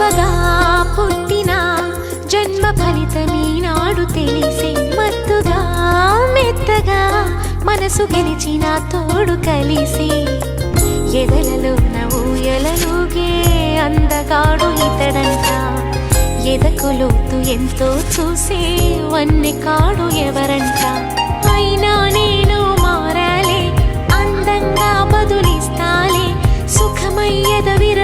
మగువగా పుట్టిన జన్మ ఫలితమీనాడు తెలిసే మత్తుగా మెత్తగా మనసు గెలిచిన తోడు కలిసి ఎదలలోన ఊయలలుగే అందగాడు ఇతడంట ఎదకులోతు ఎంతో చూసే వన్నె కాడు ఎవరంట అయినా నేను మారాలే అందంగా బదులిస్తాలే సుఖమయ్యద విర